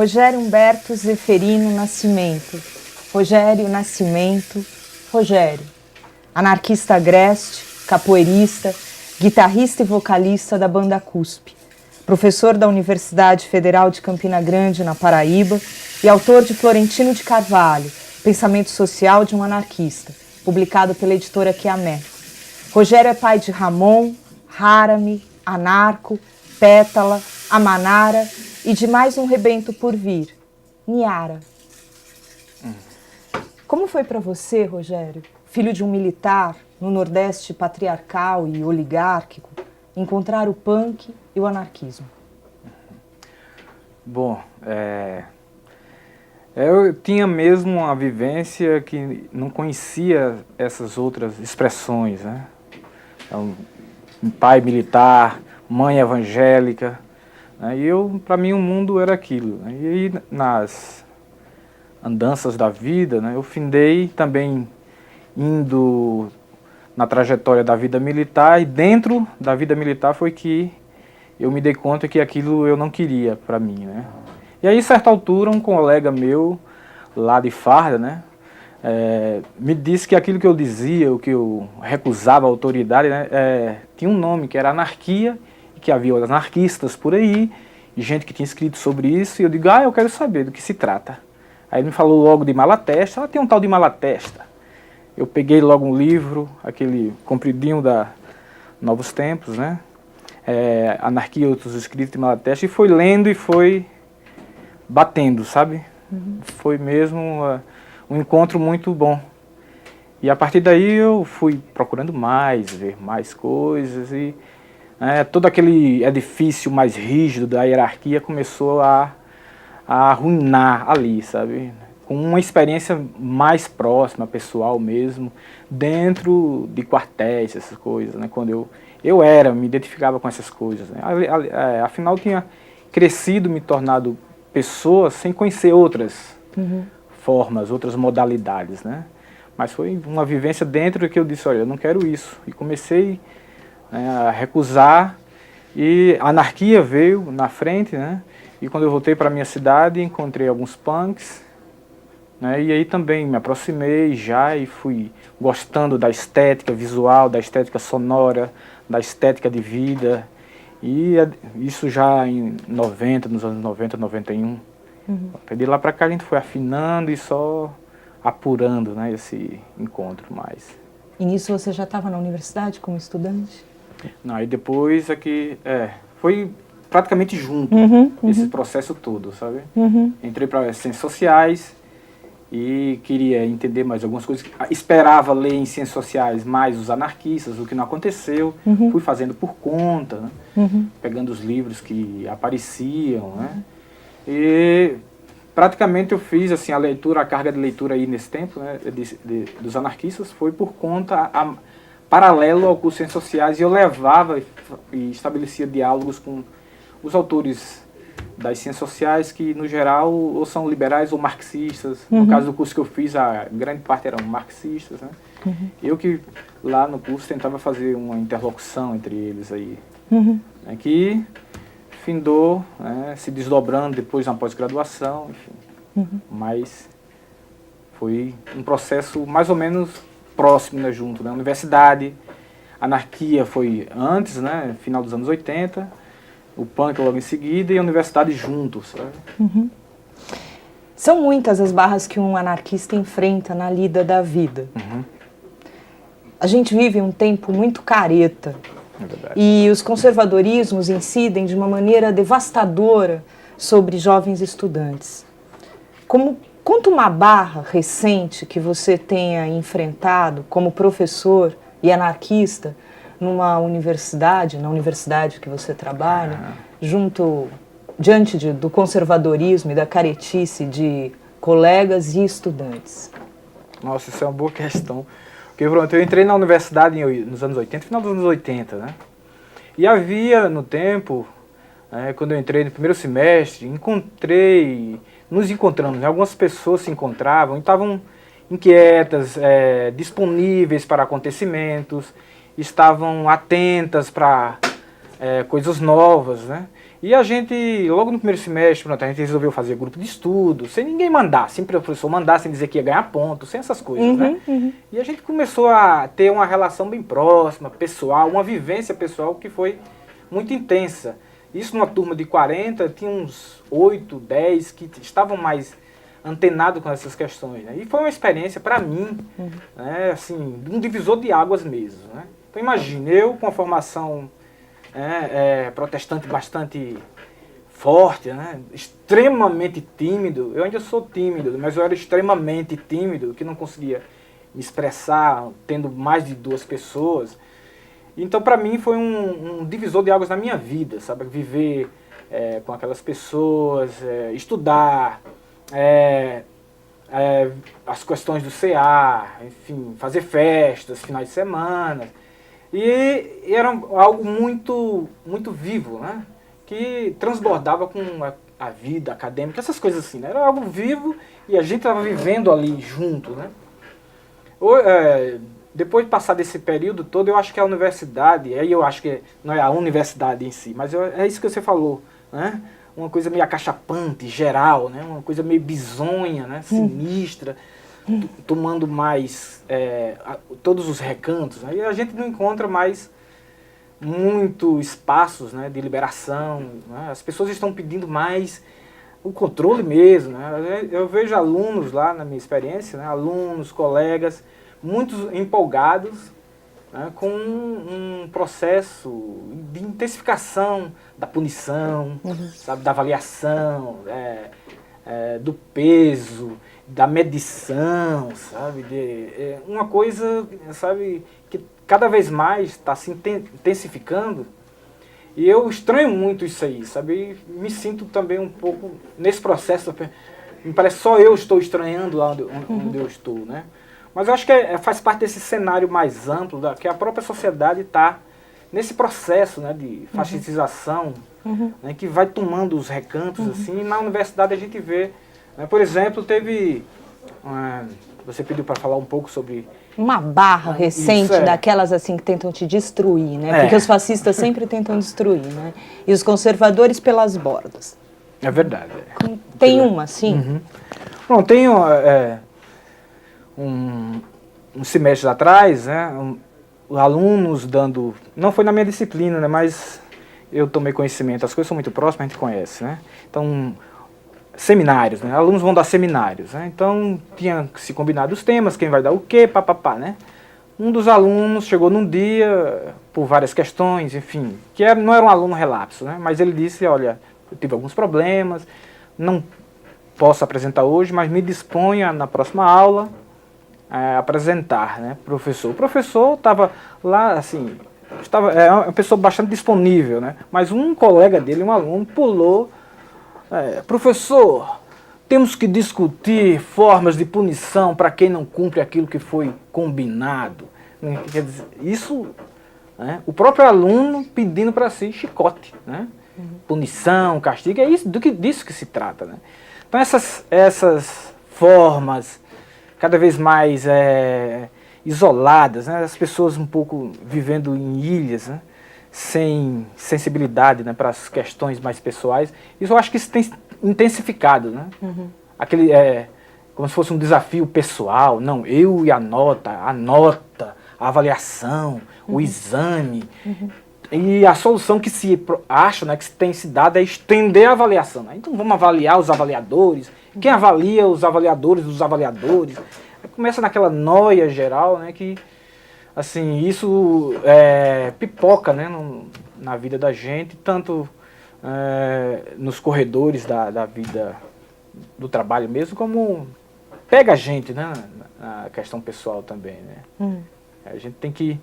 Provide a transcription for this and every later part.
Rogério Humberto Zeferino Nascimento. Rogério Nascimento. Rogério. Anarquista agreste, capoeirista, guitarrista e vocalista da banda CUSP. Professor da Universidade Federal de Campina Grande, na Paraíba, e autor de Florentino de Carvalho, Pensamento Social de um Anarquista, publicado pela editora Quiamé. Rogério é pai de Ramon, Harami, Anarco, Pétala, Amanara e de mais um rebento por vir, Niara. Como foi para você, Rogério, filho de um militar no Nordeste patriarcal e oligárquico, encontrar o punk e o anarquismo? Bom, eu tinha mesmo uma vivência que não conhecia essas outras expressões, né? Então, um pai militar, mãe evangélica, né? E para mim o mundo era aquilo, né? E aí nas andanças da vida, né, eu findei também indo na trajetória da vida militar, e dentro da vida militar foi que eu me dei conta que aquilo eu não queria para mim, né? E aí, a certa altura, um colega meu, lá de farda, né, me disse que aquilo que eu dizia, o que eu recusava a autoridade, né, tinha um nome, que era anarquia, e que havia anarquistas por aí, e gente que tinha escrito sobre isso, e eu digo, eu quero saber do que se trata. Aí ele me falou logo de Malatesta, tem um tal de Malatesta. Eu peguei logo um livro, aquele compridinho da Novos Tempos, né? Anarquia e Outros Escritos de Malatesta, e foi lendo e foi batendo, sabe? Foi mesmo um encontro muito bom. E a partir daí eu fui procurando mais, ver mais coisas, e todo aquele edifício mais rígido da hierarquia começou a arruinar ali, sabe? Com uma experiência mais próxima, pessoal mesmo, dentro de quartéis, essas coisas, né? Quando eu me identificava com essas coisas, né? Afinal, tinha crescido, me tornado pessoa sem conhecer outras formas, outras modalidades, né? Mas foi uma vivência dentro do que eu disse, olha, eu não quero isso. E comecei a recusar, e a anarquia veio na frente, né? E quando eu voltei para a minha cidade, encontrei alguns punks, né? E aí também me aproximei e fui gostando da estética visual, da estética sonora, da estética de vida. E isso já em 90, nos anos 90, 91. De lá para cá a gente foi afinando e só apurando, né, esse encontro mais. E nisso você já estava na universidade como estudante? Não, aí depois foi praticamente junto, esse processo todo, sabe? Entrei para Ciências Sociais e queria entender mais algumas coisas. Esperava ler em Ciências Sociais mais os anarquistas, o que não aconteceu. Fui fazendo por conta, né? Pegando os livros que apareciam, né? E praticamente eu fiz assim, a carga de leitura aí nesse tempo, né, dos anarquistas, foi por conta paralelo ao curso de Ciências Sociais, e eu levava e estabelecia diálogos com os autores das ciências sociais, que no geral ou são liberais ou marxistas. No caso do curso que eu fiz, a grande parte eram marxistas, né? Eu que lá no curso tentava fazer uma interlocução entre eles aí, né, que findou, né, se desdobrando depois na pós-graduação, enfim. Mas foi um processo mais ou menos próximo, né, junto, né? Universidade, anarquia foi antes, né, final dos anos 80, o punk logo em seguida, e a universidade juntos, sabe? São muitas as barras que um anarquista enfrenta na lida da vida. A gente vive um tempo muito careta. É verdade. E os conservadorismos incidem de uma maneira devastadora sobre jovens estudantes. Conta uma barra recente que você tenha enfrentado como professor e anarquista na universidade que você trabalha, diante do conservadorismo e da caretice de colegas e estudantes. Nossa, isso é uma boa questão. Porque pronto, eu entrei na universidade nos anos 80, final dos anos 80, né? E havia no tempo, quando eu entrei no primeiro semestre, nos encontramos, né? Algumas pessoas se encontravam e estavam inquietas, disponíveis para acontecimentos, estavam atentas para coisas novas, né? E a gente, logo no primeiro semestre, pronto, a gente resolveu fazer grupo de estudo, sem ninguém mandar, sem o professor mandar, sem dizer que ia ganhar ponto, sem essas coisas, né? E a gente começou a ter uma relação bem próxima, pessoal, uma vivência pessoal que foi muito intensa. Isso numa turma de 40, tinha uns 8, 10 que estavam mais antenados com essas questões, né? E foi uma experiência para mim, né, assim, um divisor de águas mesmo, né? Então imagine, eu com a formação protestante bastante forte, né? Extremamente tímido, eu ainda sou tímido, mas eu era extremamente tímido, que não conseguia me expressar tendo mais de 2 pessoas. Então para mim foi um divisor de águas na minha vida, sabe? Viver com aquelas pessoas, estudar, as questões do CA, enfim, fazer festas, finais de semana. E era algo muito, muito vivo, né? Que transbordava com a vida acadêmica, essas coisas assim, né? Era algo vivo e a gente estava vivendo ali junto, né? Depois de passar desse período todo, eu acho que a universidade, aí eu acho que não é a universidade em si, mas é isso que você falou, né? Uma coisa meio acachapante, geral, né? Uma coisa meio bizonha, né? Sinistra, tomando mais todos os recantos, né? E a gente não encontra mais muito espaços, né, de liberação, né? As pessoas estão pedindo mais o controle mesmo, né? Eu vejo alunos lá na minha experiência, né? Alunos, colegas, muitos empolgados, né, com um processo de intensificação da punição, sabe, da avaliação, do peso, da medição, sabe, uma coisa, sabe, que cada vez mais está se intensificando. E eu estranho muito isso aí, sabe, e me sinto também um pouco nesse processo, me parece só eu estou estranhando lá onde eu estou, né? Mas eu acho que faz parte desse cenário mais amplo, que a própria sociedade está nesse processo, né, de fascistização, né, que vai tomando os recantos, assim, e na universidade a gente vê, né, por exemplo, teve, você pediu para falar um pouco sobre... Uma barra recente daquelas assim que tentam te destruir, né? Porque os fascistas sempre tentam destruir, né? E os conservadores pelas bordas. É verdade. Tem uma, sim? Bom, tem um semestre atrás, né, alunos dando, não foi na minha disciplina, né, mas eu tomei conhecimento, as coisas são muito próximas, a gente conhece, né, então, seminários, né, alunos vão dar seminários, né, então tinha que se combinar os temas, quem vai dar o quê, papapá, né, um dos alunos chegou num dia, por várias questões, enfim, que não era um aluno relapso, né, mas ele disse, olha, eu tive alguns problemas, não posso apresentar hoje, mas me disponha na próxima aula apresentar, né, professor. O professor estava lá, assim, uma pessoa bastante disponível, né, mas um colega dele, um aluno, pulou, professor, temos que discutir formas de punição para quem não cumpre aquilo que foi combinado. Quer dizer, isso, né, o próprio aluno pedindo para si chicote, né, punição, castigo, é isso, disso que se trata, né. Então essas formas cada vez mais isoladas, né? As pessoas um pouco vivendo em ilhas, né? Sem sensibilidade, né, para as questões mais pessoais. Isso eu acho que isso tem intensificado, né? Aquele, como se fosse um desafio pessoal, não, eu e a nota, a avaliação, o exame. E a solução que se acha, né, que tem se dado é estender a avaliação. Né? Então vamos avaliar os avaliadores. Quem avalia os avaliadores dos avaliadores? Começa naquela noia geral, né, que assim, isso pipoca, né, na vida da gente, tanto nos corredores da vida do trabalho mesmo, como pega a gente, né, na questão pessoal também. Né? A gente tem que,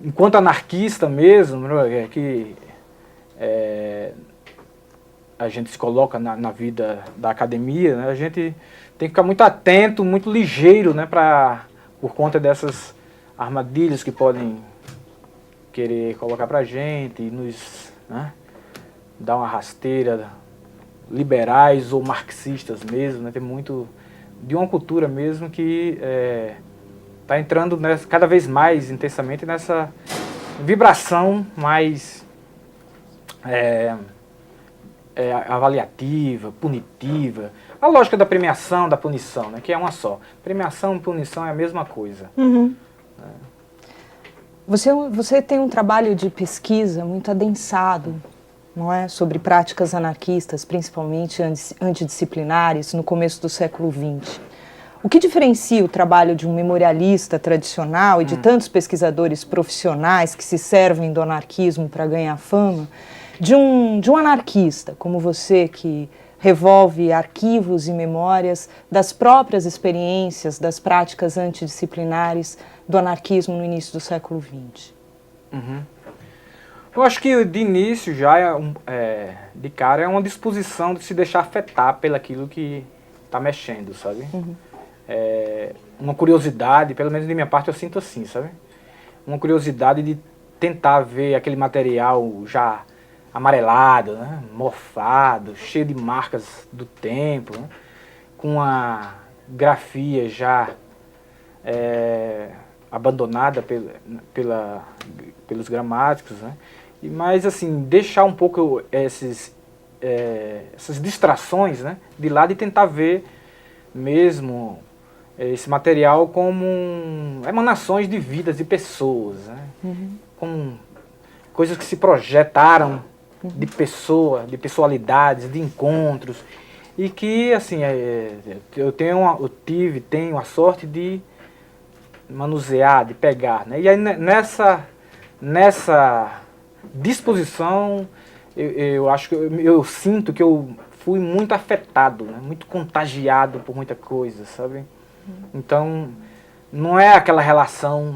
enquanto anarquista mesmo, que a gente se coloca na vida da academia, né, a gente tem que ficar muito atento, muito ligeiro, né, por conta dessas armadilhas que podem querer colocar pra gente e nos, né, dar uma rasteira, liberais ou marxistas mesmo, né, tem muito de uma cultura mesmo que está entrando cada vez mais intensamente nessa vibração mais avaliativa, punitiva. A lógica da premiação, da punição, né, que é uma só. Premiação e punição é a mesma coisa. Uhum. Você tem um trabalho de pesquisa muito adensado, não é? Sobre práticas anarquistas, principalmente antidisciplinares, no começo do século XX. O que diferencia o trabalho de um memorialista tradicional e de tantos pesquisadores profissionais que se servem do anarquismo para ganhar fama, de um anarquista como você, que revolve arquivos e memórias das próprias experiências, das práticas antidisciplinares do anarquismo no início do século XX? Uhum. Eu acho que de início já de cara é uma disposição de se deixar afetar pelo aquilo que está mexendo, sabe? Uhum. Uma curiosidade, pelo menos de minha parte eu sinto assim, sabe? Uma curiosidade de tentar ver aquele material já amarelado, né? Mofado, cheio de marcas do tempo, né? Com a grafia já abandonada pelos gramáticos, né? Mas assim, deixar um pouco essas distrações, né, de lado e tentar ver mesmo esse material como emanações de vidas de pessoas, né? Como coisas que se projetaram de de personalidades, de encontros, e que assim tenho a sorte de manusear, de pegar, né? E aí nessa disposição eu acho que eu sinto que eu fui muito afetado, né? Muito contagiado por muita coisa, sabe? Então não é aquela relação,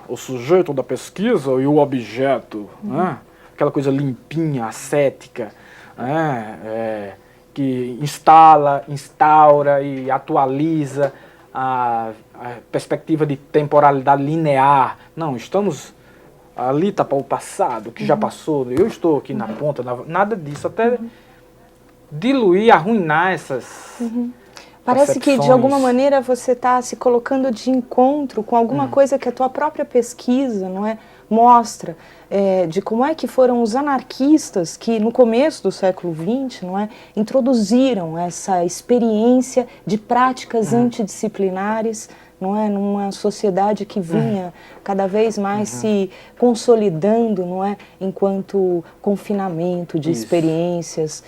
o sujeito da pesquisa e o objeto, aquela coisa limpinha, ascética, que instaura e atualiza a perspectiva de temporalidade linear. Não, estamos ali, está para o passado, que já passou, eu estou aqui na ponta, nada disso, até diluir, arruinar essas Parece que de alguma maneira você está se colocando de encontro com alguma coisa que a tua própria pesquisa, não é, mostra, de como é que foram os anarquistas que no começo do século XX, não é, introduziram essa experiência de práticas antidisciplinares, não é, numa sociedade que vinha cada vez mais se consolidando, não é, enquanto confinamento de experiências.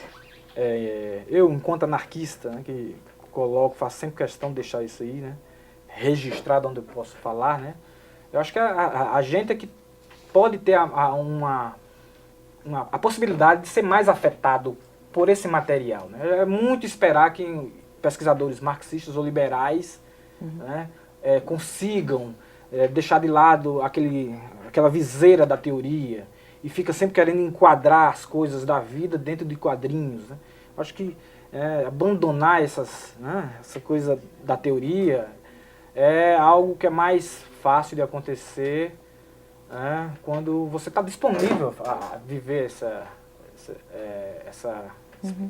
Eu, enquanto anarquista, né, que faço sempre questão de deixar isso aí, né, registrado onde eu posso falar, né, eu acho que a gente é que pode ter a possibilidade de ser mais afetado por esse material, né. É muito esperar que pesquisadores marxistas ou liberais, né, consigam deixar de lado aquela viseira da teoria e fica sempre querendo enquadrar as coisas da vida dentro de quadrinhos, né. Acho que abandonar essa coisa da teoria é algo que é mais fácil de acontecer quando você está disponível a viver esse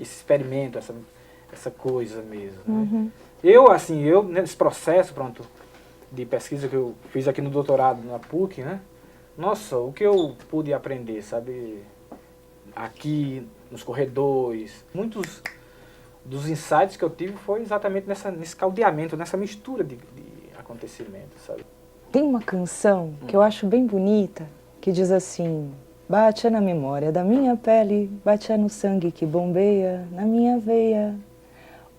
experimento, essa coisa mesmo. Né? Eu, nesse processo de pesquisa que eu fiz aqui no doutorado na PUC, né? Nossa, o que eu pude aprender, sabe? Aqui, nos corredores, muitos dos insights que eu tive foi exatamente nesse caldeamento, nessa mistura de acontecimentos, sabe? Tem uma canção que eu acho bem bonita, que diz assim: bate na memória da minha pele, bate no sangue que bombeia na minha veia.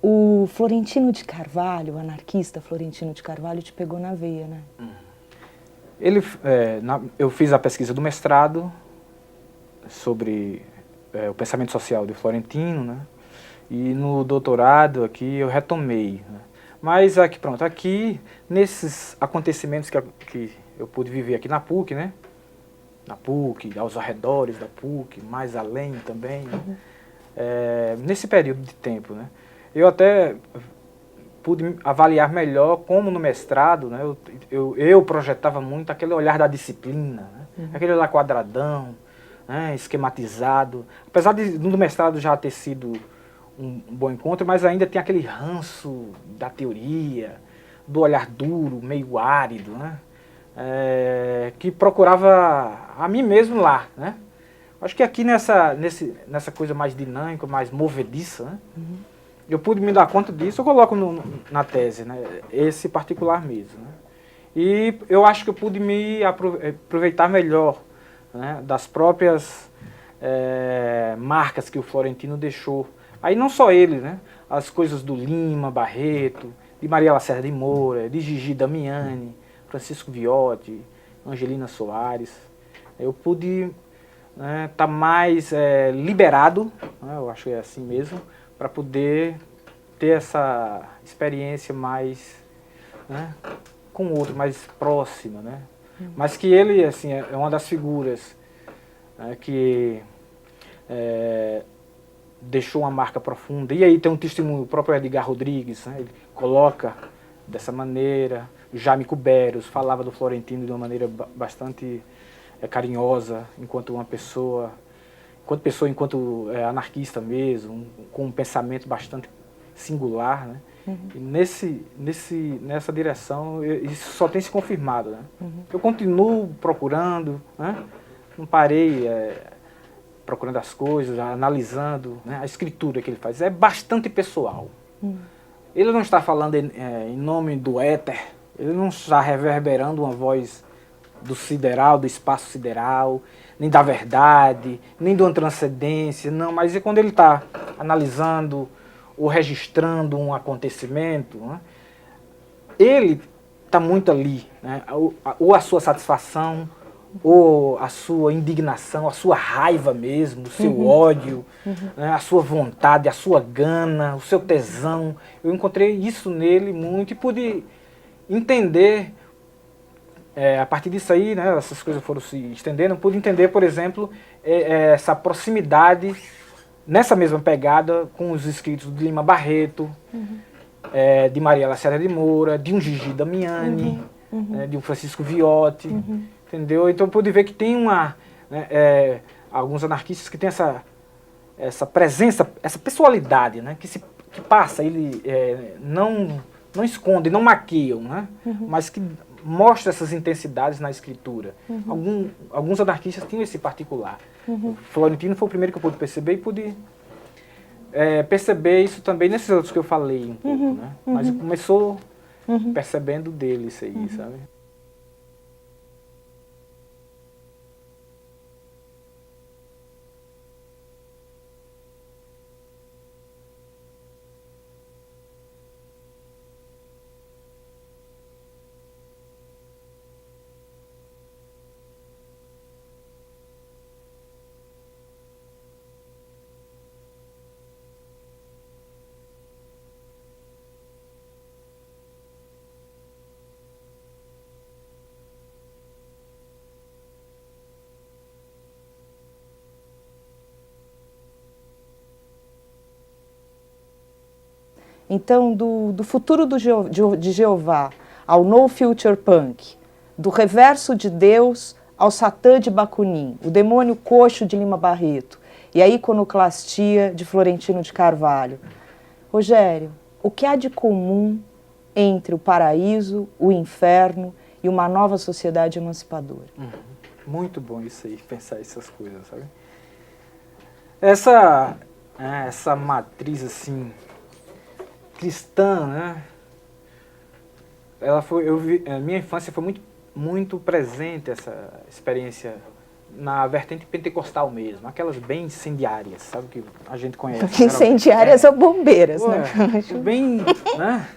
O Florentino de Carvalho, o anarquista Florentino de Carvalho, te pegou na veia, né? Eu fiz a pesquisa do mestrado sobre o pensamento social de Florentino, né? E no doutorado aqui eu retomei, né? Mas aqui nesses acontecimentos que eu pude viver aqui na PUC, né? Na PUC, aos arredores da PUC, mais além também, né? Nesse período de tempo, né? Eu até pude avaliar melhor como no mestrado, né? Eu projetava muito aquele olhar da disciplina, né? Aquele olhar quadradão, né? Esquematizado. Apesar do mestrado já ter sido um bom encontro, mas ainda tem aquele ranço da teoria, do olhar duro, meio árido, né? Que procurava a mim mesmo lá, né? Acho que aqui nessa coisa mais dinâmica, mais movediça, né? Eu pude me dar conta disso, eu coloco na tese, né? Esse particular mesmo. Né? E eu acho que eu pude me aproveitar melhor, né? Das próprias marcas que o Florentino deixou. Aí não só ele, né? As coisas do Lima Barreto, de Maria Lacerda de Moura, de Gigi Damiani, Francisco Viotti, Angelina Soares. Eu pude tá mais liberado, né? Eu acho que é assim mesmo, para poder ter essa experiência mais, né, com o outro, mais próxima, né? Mas que ele, assim, é uma das figuras que deixou uma marca profunda. E aí tem um testemunho, o próprio Edgar Rodrigues, né? Ele coloca dessa maneira. Jaime Cuberos falava do Florentino de uma maneira bastante carinhosa, enquanto anarquista mesmo, com um pensamento bastante singular, né? E nessa direção, isso só tem se confirmado, né? Eu continuo procurando, né? Não parei procurando as coisas, analisando, né? A escritura que ele faz. É bastante pessoal. Ele não está falando em nome do éter, ele não está reverberando uma voz do sideral, do espaço sideral, nem da verdade, nem de uma transcendência, não, mas é quando ele está analisando ou registrando um acontecimento, né, ele está muito ali, né, ou a sua satisfação, ou a sua indignação, a sua raiva mesmo, o seu ódio, né, a sua vontade, a sua gana, o seu tesão. Eu encontrei isso nele muito e pude entender. A partir disso aí, né, essas coisas foram se estendendo, eu pude entender, por exemplo, essa proximidade, nessa mesma pegada, com os escritos de Lima Barreto, de Maria Lacerda de Moura, de um Gigi Damiani, né, de um Francisco Viotti, entendeu? Então eu pude ver que tem alguns anarquistas que têm essa presença, essa pessoalidade, né, que passa, ele não esconde, não maquiam, né, mas que mostra essas intensidades na escritura. Alguns anarquistas tinham esse particular. O Florentino foi o primeiro que eu pude perceber e pude perceber isso também nesses outros que eu falei um pouco, né? Mas começou percebendo dele isso aí, sabe? Então, do futuro de Jeová ao No Future Punk, do reverso de Deus ao Satã de Bakunin, o demônio coxo de Lima Barreto e a iconoclastia de Florentino de Carvalho. Rogério, o que há de comum entre o paraíso, o inferno e uma nova sociedade emancipadora? Muito bom isso aí, pensar essas coisas, sabe? Essa matriz, assim, cristã, né? Minha infância foi muito, muito presente, essa experiência na vertente pentecostal mesmo, aquelas bem incendiárias, sabe, que a gente conhece. Incendiárias ou bombeiras, né? Bem, né,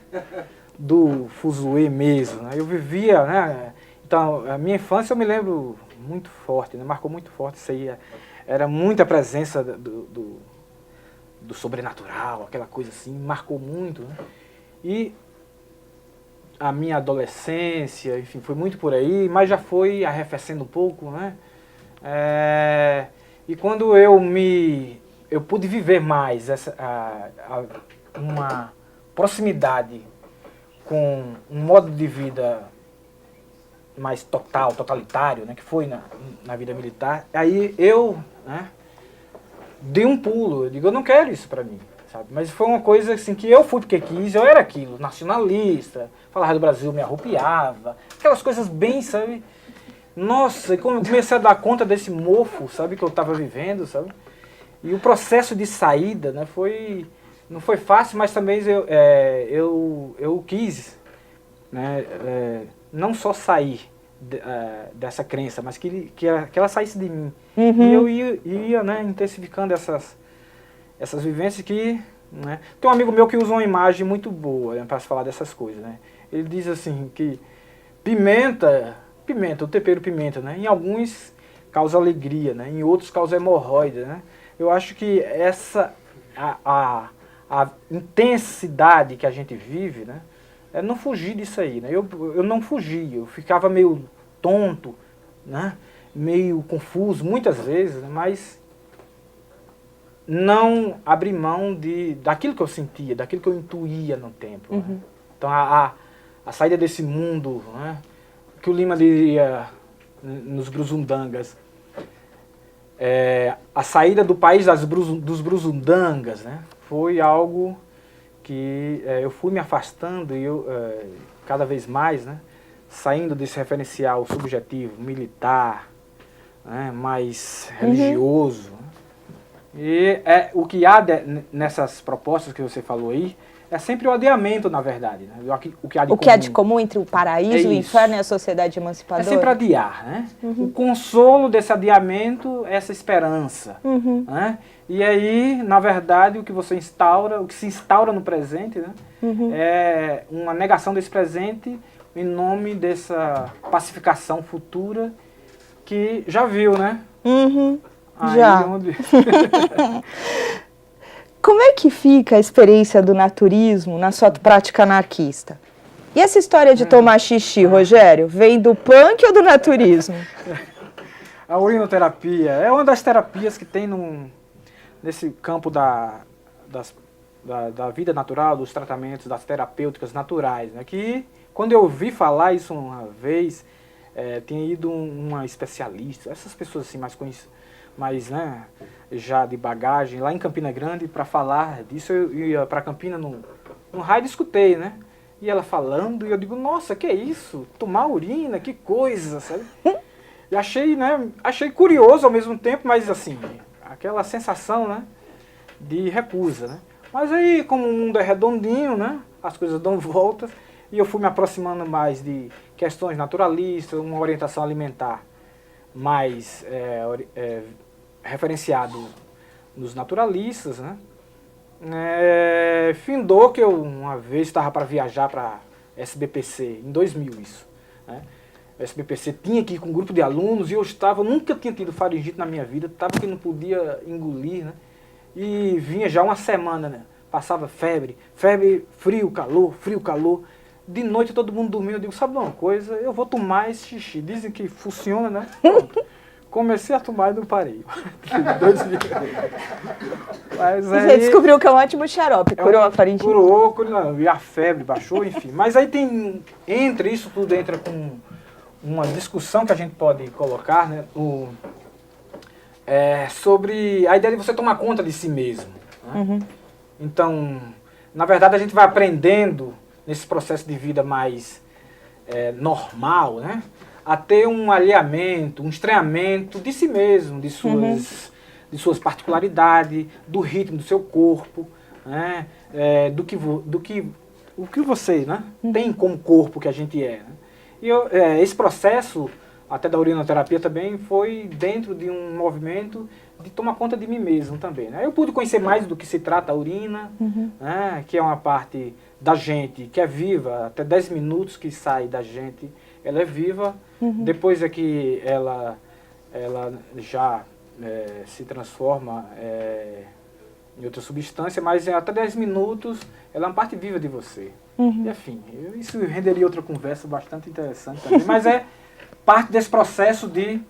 do fuzuê mesmo, né? Eu vivia, né? Então, a minha infância eu me lembro muito forte, né? Marcou muito forte isso aí. Era muita presença do sobrenatural, aquela coisa assim, marcou muito, né? E a minha adolescência, enfim, foi muito por aí, mas já foi arrefecendo um pouco, né? E quando eu pude viver mais uma proximidade com um modo de vida mais totalitário, né, que foi na vida militar, aí eu, né, dei um pulo, eu digo, eu não quero isso pra mim, sabe? Mas foi uma coisa assim que eu fui porque quis, eu era aquilo, nacionalista, falava do Brasil, me arrupiava, aquelas coisas bem, sabe, Nossa, e como eu comecei a dar conta desse mofo, sabe, que eu estava vivendo, sabe? E o processo de saída, né, não foi fácil, mas também eu quis, né, não só sair dessa crença, mas que ela saísse de mim. E eu ia, né, intensificando essas vivências que... Né, tem um amigo meu que usa uma imagem muito boa, né, para se falar dessas coisas. Né? Ele diz assim que o tempero pimenta, né, em alguns causa alegria, né, em outros causa hemorroida. Né? Eu acho que a intensidade que a gente vive, né, é não fugir disso aí. Né? Eu não fugi, eu ficava meio tonto, né, meio confuso muitas vezes, mas não abrir mão daquilo que eu sentia, daquilo que eu intuía no tempo. Né? Então a saída desse mundo, né, que o Lima diria nos Brusundangas, a saída do país dos Brusundangas, né, foi algo que eu fui me afastando e cada vez mais, né, saindo desse referencial subjetivo, militar, né, mais religioso. Né, e o que há nessas propostas que você falou aí é sempre o adiamento, na verdade. Né? O que há de comum entre o paraíso, o inferno e a sociedade emancipadora? É sempre adiar. Né? O consolo desse adiamento é essa esperança. Né? E aí, na verdade, o que se instaura no presente, né? É uma negação desse presente em nome dessa pacificação futura que já viu, né? Aí já. Como é que fica a experiência do naturismo na sua prática anarquista? E essa história de tomar xixi, Rogério, vem do punk ou do naturismo? A urinoterapia é uma das terapias que tem nesse campo da vida natural, dos tratamentos, das terapêuticas naturais. Né? Que, quando eu ouvi falar isso uma vez, tinha ido uma especialista, essas pessoas assim mais conhecidas, mas né, já de bagagem, lá em Campina Grande, para falar disso. Eu ia para Campina no raio e escutei, né? E ela falando, e eu digo, nossa, que é isso? Tomar urina, que coisa, sabe? E achei curioso ao mesmo tempo, mas assim, aquela sensação, né, de recusa, né? Mas aí, como o mundo é redondinho, né, as coisas dão voltas, e eu fui me aproximando mais de questões naturalistas, uma orientação alimentar mais referenciado nos naturalistas, né? Findou que eu uma vez estava para viajar para SBPC, em 2000 isso. Né? A SBPC tinha que ir com um grupo de alunos e eu nunca tinha tido faringite na minha vida, estava que não podia engolir, né? E vinha já uma semana, né? Passava febre, frio, calor. De noite todo mundo dormindo, eu digo, sabe uma coisa, eu vou tomar esse xixi. Dizem que funciona, né? Pronto. Comecei a tomar e não parei. Mas aí, você descobriu que é um ótimo xarope, curou a faringite? Curou, e a febre baixou, enfim. Mas aí isso tudo entra com uma discussão que a gente pode colocar, né? Sobre a ideia de você tomar conta de si mesmo. Né? Então, na verdade, a gente vai aprendendo nesse processo de vida mais normal, né? A ter um alinhamento, um estranhamento de si mesmo, de suas particularidades, do ritmo do seu corpo, né? O que você, né, tem como corpo que a gente é. Né? E esse processo, até da urinoterapia também, foi dentro de um movimento de tomar conta de mim mesmo também. Né? Eu pude conhecer mais do que se trata a urina, né, que é uma parte da gente que é viva, até 10 minutos que sai da gente, ela é viva. Depois é que ela já se transforma em outra substância, mas até 10 minutos ela é uma parte viva de você. E enfim, isso renderia outra conversa bastante interessante também, mas é parte desse processo de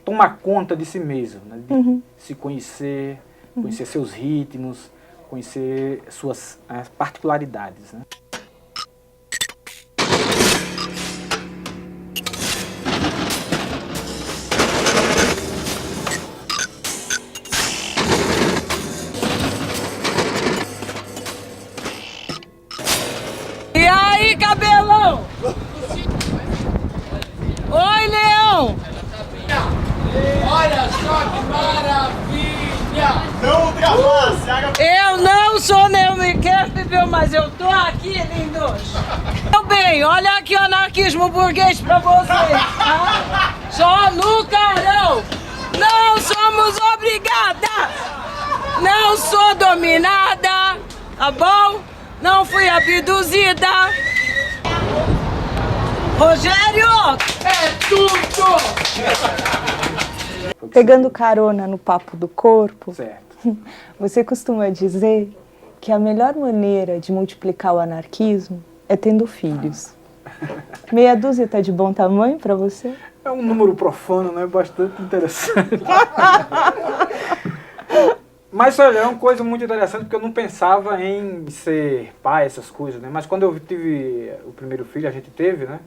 tomar conta de si mesmo, né? De se conhecer, conhecer seus ritmos, conhecer suas particularidades. Né? E aí, cabelão? Oi, Leão! Olha só que maravilha! Não ultrapasse! Haga... Eu não sou nenhum Campbell, mas eu tô aqui, lindos! Meu bem, olha aqui o anarquismo burguês pra vocês, tá? Só no carão! Não somos obrigadas! Não sou dominada, tá bom? Não fui abduzida! Rogério! É tudo! Pegando carona no papo do corpo, Certo. você costuma dizer que a melhor maneira de multiplicar o anarquismo é tendo filhos. Meia dúzia tá de bom tamanho para você? É um número profano, né? Bastante interessante. Mas olha, é uma coisa muito interessante porque eu não pensava em ser pai, essas coisas, né? Mas quando eu tive o primeiro filho, a gente teve, né?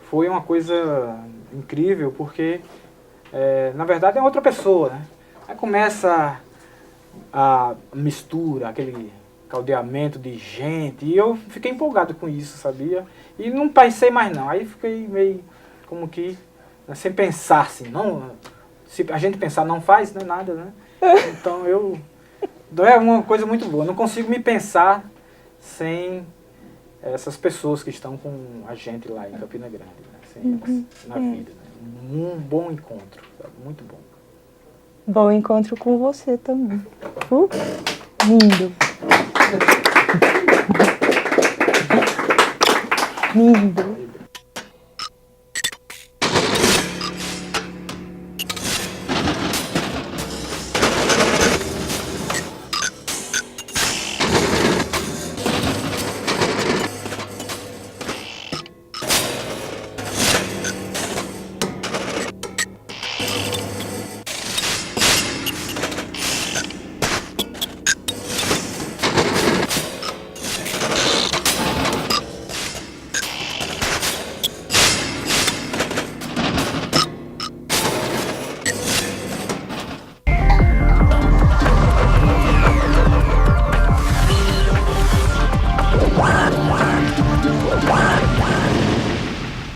Foi uma coisa incrível porque, na verdade, é outra pessoa, né? Aí começa a mistura, aquele caldeamento de gente, e eu fiquei empolgado com isso, sabia? E não pensei mais não, aí fiquei meio como que, né, sem pensar assim, não, se a gente pensar não faz, não é nada, né? Então é uma coisa muito boa, eu não consigo me pensar sem essas pessoas que estão com a gente lá em Campina Grande, né? Sem elas na vida, né? Um bom encontro, sabe? Muito bom. Bom encontro com você também. Lindo. Lindo.